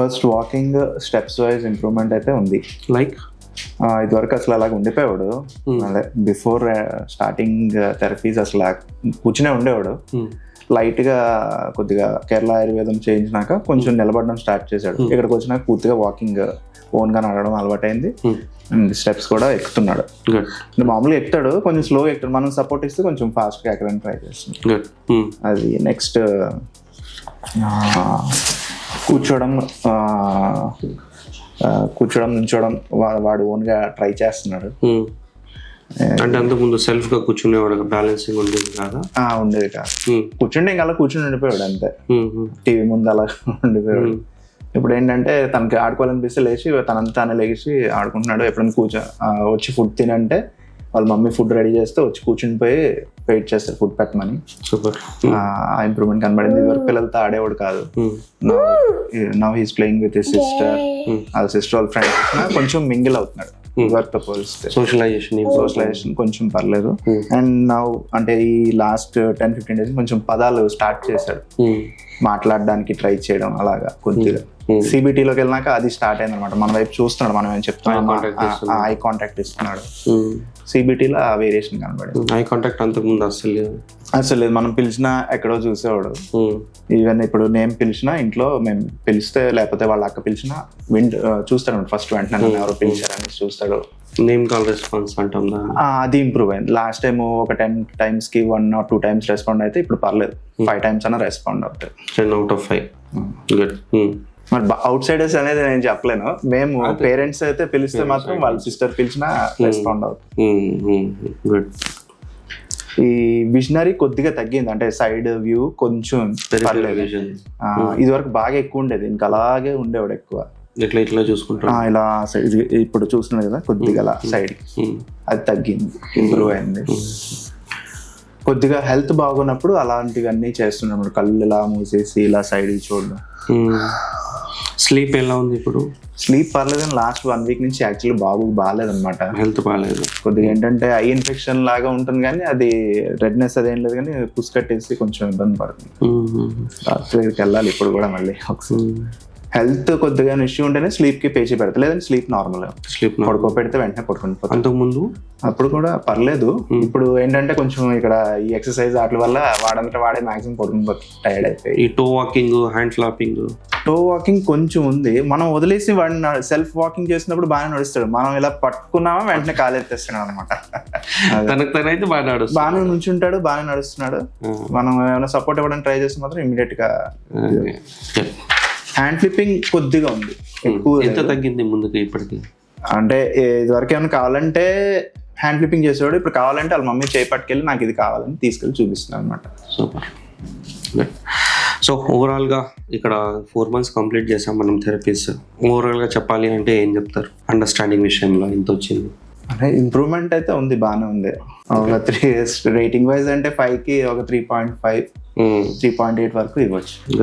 First walking steps wise improvement అయితే ఉంది. Like ఇదివరకు అసలు అలాగ ఉండిపోయాడు, అదే బిఫోర్ స్టార్టింగ్ థెరపీస్ అసలు కూర్చునే ఉండేవాడు. లైట్గా కొద్దిగా కేరళ ఆయుర్వేదం చేయించినాక కొంచెం నిలబడడం స్టార్ట్ చేశాడు. ఇక్కడికి వచ్చినాక పూర్తిగా వాకింగ్ ఓన్గా నడవడం అలవాటైంది. అండ్ స్టెప్స్ కూడా ఎక్కుతున్నాడు. మామూలుగా ఎక్కుతాడు, కొంచెం స్లోగా ఎక్కుతాడు. మనం సపోర్ట్ ఇస్తే కొంచెం ఫాస్ట్గా ఎక్కడానికి ట్రై చేస్తున్నాడు. అది నెక్స్ట్ కూర్చోవడం నుంచోవడం వాడు ఓన్గా ట్రై చేస్తున్నాడు. అంటే అంతకుముందు సెల్ఫ్ గా కూర్చునేవాడు, బ్యాలెన్సింగ్ ఉండేది కాదా? ఉండేది కాదు. కూర్చుంటే ఇంకా అలా కూర్చుని ఉండిపోయాడు అంతే, టీవీ ముందు అలా ఉండిపోయాడు. ఇప్పుడు ఏంటంటే తనకి ఆడుకోవాలనిపిస్తే లేచి తనంతా తానే లేచి ఆడుకుంటున్నాడు. ఎప్పుడైనా వచ్చి ఫుడ్ తినంటే వాళ్ళ మమ్మీ ఫుడ్ రెడీ చేస్తే వచ్చి కూర్చుని పోయి వెయిట్ చేస్తారు ఫుడ్ పెట్టమని. సూపర్. ఆ ఇంప్రూవ్మెంట్ కనబడింది. ఇదివరకు పిల్లలతో ఆడేవాడు కాదు. Now he's playing with his sister. వాళ్ళ సిస్టర్ వాళ్ళ ఫ్రెండ్స్ కొంచెం మింగిల్ అవుతున్నాడు. ఇదివరకు పోలిస్తే సోషలైజేషన్ కొంచెం పర్లేదు. అండ్ నౌ అంటే ఈ లాస్ట్ 10-15 days కొంచెం పదాలు స్టార్ట్ చేశాడు, మాట్లాడడానికి ట్రై చేయడం అలాగా కొద్దిగా. సిబిటీలోకి వెళ్ళినాక అది స్టార్ట్ అయింది అనమాట. మన వైపు చూస్తున్నాడు, మనం ఏం చెప్తున్నాం, ఐ కాంటాక్ట్ ఇస్తున్నాడు. సిబిటీలో ఆ వేరియేషన్ కనబడింది. ఐ కాంటాక్ట్ అంతకుముందు అసలు లేదు. మనం పిలిచినా ఎక్కడో చూసేవాడు. ఈవెన్ ఇప్పుడు నేను పిలిచినా, ఇంట్లో మేము పిలిస్తే లేకపోతే వాళ్ళ అక్క పిలిచినా చూస్తాడు ఫస్ట్ వెంటనే ఎవరో పిలిచారని చూస్తాడు. నేమ్ కాల్ రెస్పాన్స్ అంటాం, అది ఇంప్రూవ్ అయింది. లాస్ట్ టైం ఒక 10 times 1 or 2 times రెస్పాండ్ అయితే ఇప్పుడు పర్లేదు, 5 times అన్న రెస్పాండ్ అవుతాయి. 10 out of 5. గుడ్. మరి అవుట్ సైడర్స్ అనేది నేను చెప్పలేను. మేము పేరెంట్స్ అయితే పిలిస్తే మాత్రం వాళ్ళ సిస్టర్ పిలిచినా రెస్పాండ్ అవుతుంది. గుడ్. ఈ విజనరీ కొద్దిగా తగ్గింది, అంటే సైడ్ వ్యూ కొంచెం పర్లేదు. ఇది వరకు బాగా ఎక్కువ ఉండేది, ఇంకా అలాగే ఉండేవాడు ఎక్కువ. ఇట్లా చూసుకుంటా ఇలా ఇప్పుడు చూస్తున్నాడు కదా కొద్దిగా అలా సైడ్, అది తగ్గింది, ఇంప్రూవ్ అయింది. కొద్దిగా హెల్త్ బాగున్నప్పుడు అలాంటివన్నీ చేస్తున్నాడు. కళ్ళు ఇలా మూసేసి ఇలా సైడ్ చూడడం. స్లీప్ ఎలా ఉంది ఇప్పుడు? స్లీప్ పర్లేదు, కానీ లాస్ట్ 1 week నుంచి యాక్చువల్లీ బాగాలేదు అనమాట. హెల్త్ బాగాలేదు. కొద్దిగా ఏంటంటే ఐ ఇన్ఫెక్షన్ లాగా ఉంటుంది, కానీ అది రెడ్నెస్ అదేం లేదు, కానీ పుసుకట్టేసి కొంచెం ఇబ్బంది పడుతుంది. రాత్రికి వెళ్ళాలి ఇప్పుడు కూడా మళ్ళీ ఒకసారి. హెల్త్ కొద్దిగా ఇష్యూ ఉంటేనే స్లీప్ కి పేచి పెడతా, లేదంటే స్లీప్ నార్మల్. పడుకోబెడితే వెంటనే పడుకుంటుంది. అంతకుముందు అప్పుడు కూడా పర్లేదు. ఇప్పుడు ఏంటంటే కొంచెం ఇక్కడ ఈ ఎక్సర్సైజ్ వాటి వల్ల వాడంతా వాడే మాక్సిమం పడుకుని టైర్డ్ అయిపోయి. ఈ toe walking, hand flapping. Toe walking కొంచెం ఉంది. మనం వదిలేసి వాడిని సెల్ఫ్ వాకింగ్ చేసినప్పుడు బాగానే నడుస్తాడు. మనం ఇలా పట్టుకున్నామా వెంటనే కాలు ఎత్తేస్తున్నాడు అనమాట. తనైతే బాగానే నుంచుంటాడు, బాగానే నడుస్తున్నాడు. మనం ఏమైనా సపోర్ట్ ఇవ్వడానికి ట్రై చేస్తే మాత్రం ఇమీడియట్ గా. హ్యాండ్ ఫ్లిప్పింగ్ కొద్దిగా ఉంది, ఎక్కువ. ఎంత తగ్గింది ముందుకు ఇప్పటికి? అంటే ఇదివరకు ఏమైనా కావాలంటే హ్యాండ్ ఫ్లిప్పింగ్ చేసేవాడు, ఇప్పుడు కావాలంటే వాళ్ళ మమ్మీ చేయి పట్టుకెళ్ళి నాకు ఇది కావాలని తీసుకెళ్ళి చూపిస్తున్నాను అనమాట. సూపర్. సో ఓవరాల్గా ఇక్కడ 4 months కంప్లీట్ చేసాం మనం థెరపీస్. ఓవరాల్గా చెప్పాలి అంటే ఏం చెప్తారు? అండర్స్టాండింగ్ విషయంలో ఎంత వచ్చింది? అంటే ఇంప్రూవ్మెంట్ అయితే ఉంది, బాగానే ఉంది. ఒక 3 రేటింగ్ వైజ్ అంటే 5కి ఒక 3.5, 3.8 వరకు ఇవ్వచ్చు. గుడ్.